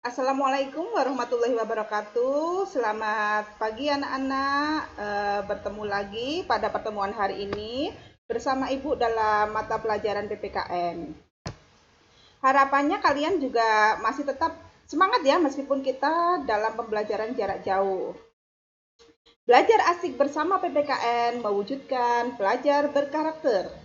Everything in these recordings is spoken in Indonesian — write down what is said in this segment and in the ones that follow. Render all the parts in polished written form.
Assalamualaikum warahmatullahi wabarakatuh. Selamat pagi anak-anak. Bertemu lagi pada pertemuan hari ini bersama Ibu dalam mata pelajaran PPKN. Harapannya kalian juga masih tetap semangat ya meskipun kita dalam pembelajaran jarak jauh. Belajar asik bersama PPKN mewujudkan pelajar berkarakter.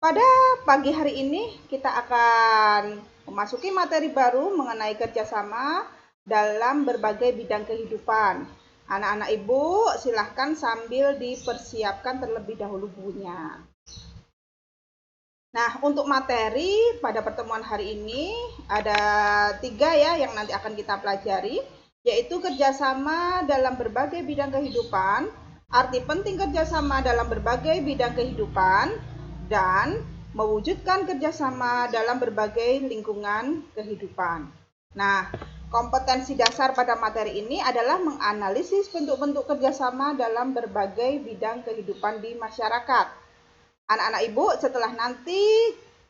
Pada pagi hari ini kita akan memasuki materi baru mengenai kerjasama dalam berbagai bidang kehidupan. Anak-anak ibu silahkan sambil dipersiapkan terlebih dahulu bukunya. Nah, untuk materi pada pertemuan hari ini ada 3 ya yang nanti akan kita pelajari, yaitu kerjasama dalam berbagai bidang kehidupan, arti penting kerjasama dalam berbagai bidang kehidupan, dan mewujudkan kerjasama dalam berbagai lingkungan kehidupan. Nah, kompetensi dasar pada materi ini adalah menganalisis bentuk-bentuk kerjasama dalam berbagai bidang kehidupan di masyarakat. Anak-anak ibu, setelah nanti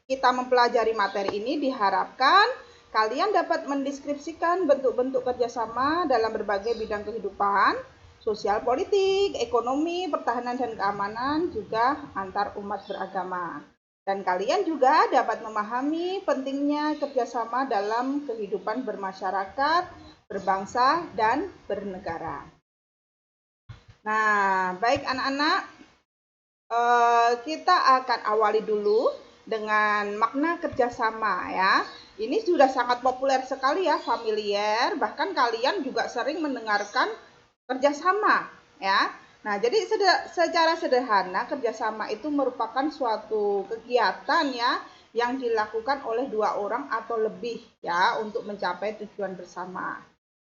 kita mempelajari materi ini, diharapkan kalian dapat mendeskripsikan bentuk-bentuk kerjasama dalam berbagai bidang kehidupan, sosial politik, ekonomi, pertahanan dan keamanan, juga antar umat beragama. Dan kalian juga dapat memahami pentingnya kerjasama dalam kehidupan bermasyarakat, berbangsa, dan bernegara. Nah, baik anak-anak, kita akan awali dulu dengan makna kerjasama ya. Ini sudah sangat populer sekali ya, familiar, bahkan kalian juga sering mendengarkan kerjasama ya. Nah, jadi secara sederhana kerjasama itu merupakan suatu kegiatan ya yang dilakukan oleh 2 orang atau lebih ya untuk mencapai tujuan bersama.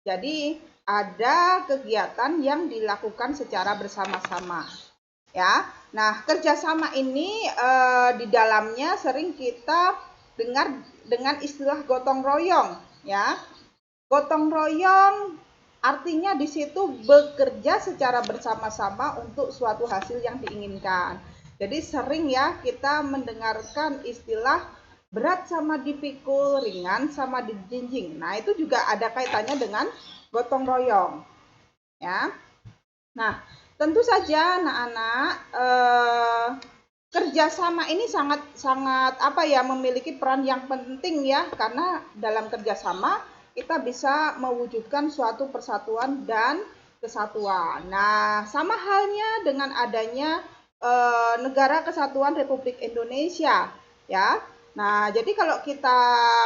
Jadi ada kegiatan yang dilakukan secara bersama-sama ya. Nah, kerjasama ini di dalamnya sering kita dengar dengan istilah gotong royong ya. Gotong royong artinya di situ bekerja secara bersama-sama untuk suatu hasil yang diinginkan. Jadi sering ya kita mendengarkan istilah berat sama dipikul, ringan sama dijinjing. Nah, itu juga ada kaitannya dengan gotong royong ya. Nah, tentu saja anak-anak kerjasama ini sangat apa ya memiliki peran yang penting ya karena dalam kerjasama kita bisa mewujudkan suatu persatuan dan kesatuan. Nah, sama halnya dengan adanya Negara Kesatuan Republik Indonesia ya. Nah, jadi kalau kita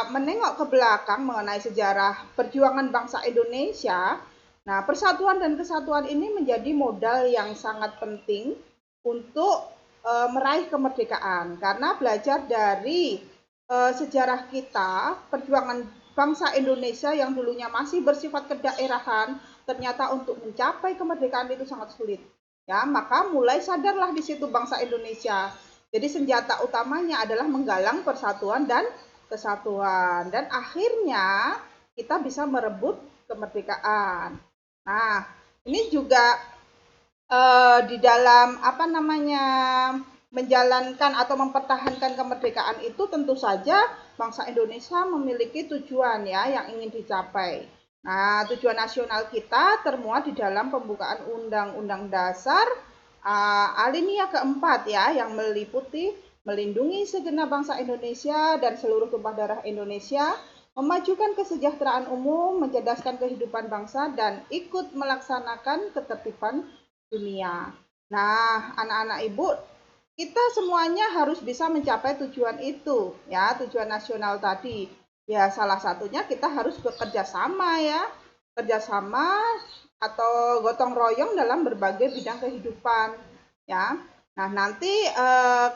menengok ke belakang mengenai sejarah perjuangan bangsa Indonesia, nah, persatuan dan kesatuan ini menjadi modal yang sangat penting untuk meraih kemerdekaan. Karena belajar dari sejarah kita, perjuangan bangsa Indonesia yang dulunya masih bersifat kedaerahan, ternyata untuk mencapai kemerdekaan itu sangat sulit. Ya, maka mulai sadarlah di situ bangsa Indonesia. Jadi senjata utamanya adalah menggalang persatuan dan kesatuan. Dan akhirnya kita bisa merebut kemerdekaan. Nah, ini juga di dalam apa namanya menjalankan atau mempertahankan kemerdekaan itu tentu saja bangsa Indonesia memiliki tujuan ya yang ingin dicapai. Nah, tujuan nasional kita termuat di dalam pembukaan Undang-Undang Dasar alinea keempat ya yang meliputi melindungi segenap bangsa Indonesia dan seluruh tumpah darah Indonesia, memajukan kesejahteraan umum, mencerdaskan kehidupan bangsa, dan ikut melaksanakan ketertiban dunia. Nah, anak-anak ibu, kita semuanya harus bisa mencapai tujuan itu, ya, tujuan nasional tadi. Ya, salah satunya kita harus bekerja sama ya, kerjasama atau gotong royong dalam berbagai bidang kehidupan, ya. Nah, nanti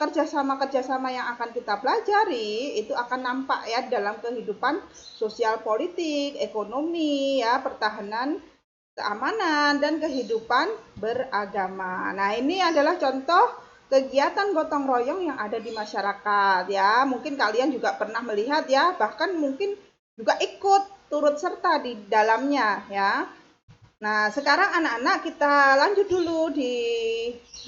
kerjasama-kerjasama yang akan kita pelajari itu akan nampak ya dalam kehidupan sosial politik, ekonomi, ya, pertahanan, keamanan, dan kehidupan beragama. Nah, ini adalah contoh kegiatan gotong royong yang ada di masyarakat ya. Mungkin kalian juga pernah melihat ya, bahkan mungkin juga ikut turut serta di dalamnya ya. Nah, sekarang anak-anak kita lanjut dulu di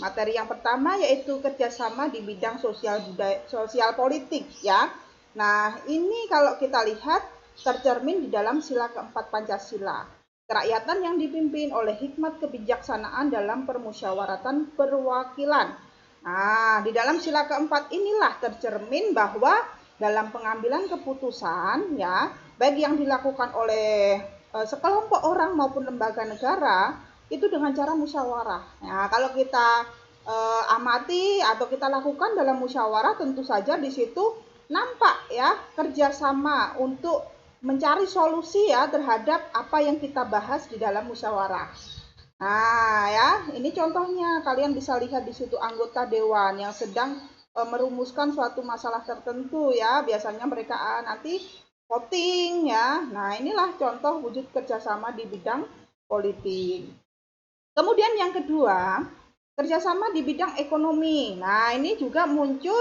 materi yang pertama yaitu kerjasama di bidang sosial politik ya. Nah, ini kalau kita lihat tercermin di dalam sila keempat Pancasila. Kerakyatan yang dipimpin oleh hikmat kebijaksanaan dalam permusyawaratan perwakilan. Nah, di dalam sila keempat inilah tercermin bahwa dalam pengambilan keputusan, ya, baik yang dilakukan oleh sekelompok orang maupun lembaga negara, itu dengan cara musyawarah. Nah, kalau kita amati atau kita lakukan dalam musyawarah, tentu saja di situ nampak ya kerjasama untuk mencari solusi ya terhadap apa yang kita bahas di dalam musyawarah. Nah, ya, ini contohnya kalian bisa lihat di situ anggota dewan yang sedang merumuskan suatu masalah tertentu ya. Biasanya mereka nanti voting ya. Nah, inilah contoh wujud kerjasama di bidang politik. Kemudian yang kedua, kerjasama di bidang ekonomi. Nah, ini juga muncul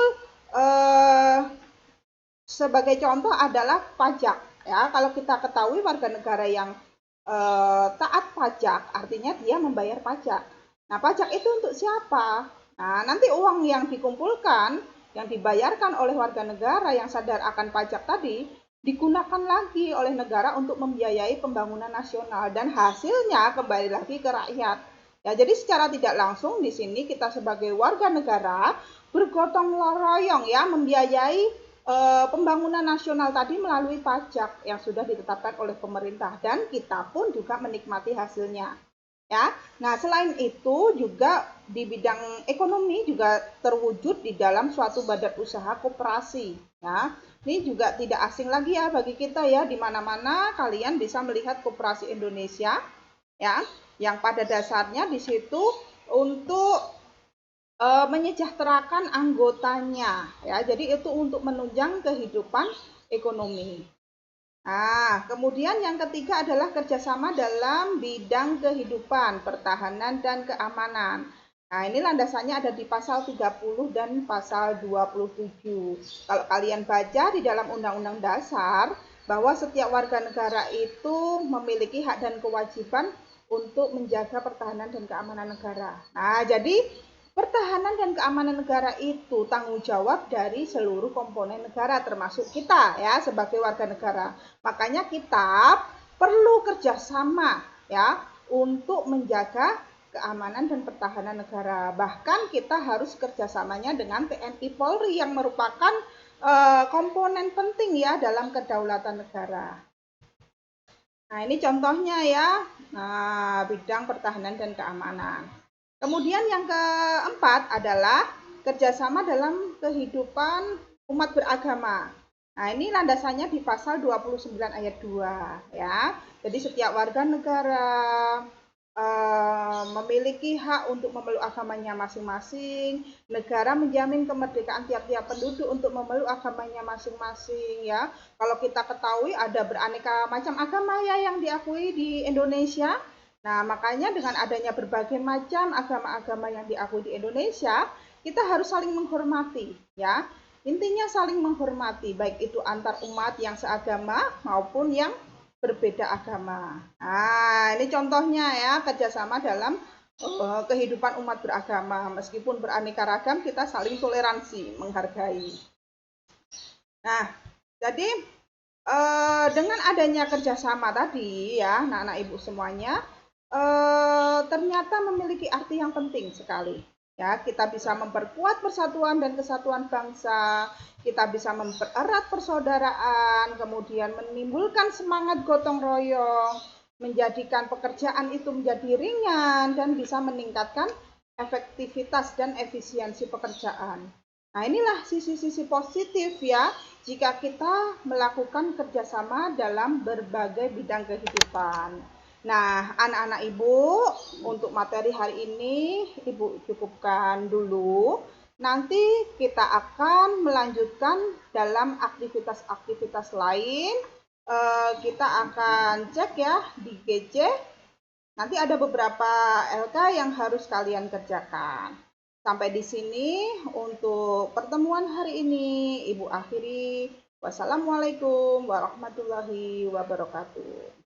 sebagai contoh adalah pajak. Ya, kalau kita ketahui warga negara yang taat pajak, artinya dia membayar pajak. Nah, pajak itu untuk siapa? Nah, nanti uang yang dikumpulkan, yang dibayarkan oleh warga negara yang sadar akan pajak tadi, digunakan lagi oleh negara untuk membiayai pembangunan nasional dan hasilnya kembali lagi ke rakyat. Ya, jadi secara tidak langsung di sini kita sebagai warga negara bergotong royong ya membiayai pembangunan nasional tadi melalui pajak yang sudah ditetapkan oleh pemerintah dan kita pun juga menikmati hasilnya. Ya. Nah, selain itu juga di bidang ekonomi juga terwujud di dalam suatu badan usaha koperasi, ya. Ini juga tidak asing lagi ya bagi kita ya, di mana-mana kalian bisa melihat Koperasi Indonesia ya, yang pada dasarnya di situ untuk menyejahterakan anggotanya ya. Jadi itu untuk menunjang kehidupan ekonomi. Nah, kemudian yang ketiga adalah kerjasama dalam bidang kehidupan, pertahanan, dan keamanan. Nah, ini landasannya ada di pasal 30 dan pasal 27. Kalau kalian baca di dalam Undang-Undang Dasar, bahwa setiap warga negara itu memiliki hak dan kewajiban untuk menjaga pertahanan dan keamanan negara. Nah, jadi pertahanan dan keamanan negara itu tanggung jawab dari seluruh komponen negara termasuk kita ya sebagai warga negara. Makanya kita perlu kerjasama ya untuk menjaga keamanan dan pertahanan negara. Bahkan kita harus kerjasamanya dengan TNI Polri yang merupakan komponen penting ya dalam kedaulatan negara. Nah, ini contohnya ya, bidang pertahanan dan keamanan. Kemudian yang keempat adalah kerjasama dalam kehidupan umat beragama. Nah, ini landasannya di pasal 29 ayat 2 ya. Jadi setiap warga negara memiliki hak untuk memeluk agamanya masing-masing. Negara menjamin kemerdekaan tiap-tiap penduduk untuk memeluk agamanya masing-masing ya. Kalau kita ketahui ada beraneka macam agama ya yang diakui di Indonesia. Nah, makanya dengan adanya berbagai macam agama-agama yang diakui di Indonesia, kita harus saling menghormati ya. Intinya saling menghormati baik itu antar umat yang seagama maupun yang berbeda agama. Nah, ini contohnya ya kerjasama dalam kehidupan umat beragama. Meskipun beraneka ragam, kita saling toleransi, menghargai. Nah, jadi dengan adanya kerjasama tadi ya, anak-anak ibu semuanya, ternyata memiliki arti yang penting sekali. Ya, kita bisa memperkuat persatuan dan kesatuan bangsa, kita bisa mempererat persaudaraan, kemudian menimbulkan semangat gotong royong, menjadikan pekerjaan itu menjadi ringan dan bisa meningkatkan efektivitas dan efisiensi pekerjaan. Nah, inilah sisi-sisi positif ya jika kita melakukan kerjasama dalam berbagai bidang kehidupan. Nah, anak-anak ibu, untuk materi hari ini ibu cukupkan dulu. Nanti kita akan melanjutkan dalam aktivitas-aktivitas lain. Kita akan cek ya di GC. Nanti ada beberapa LK yang harus kalian kerjakan. Sampai di sini untuk pertemuan hari ini, Ibu akhiri. Wassalamualaikum warahmatullahi wabarakatuh.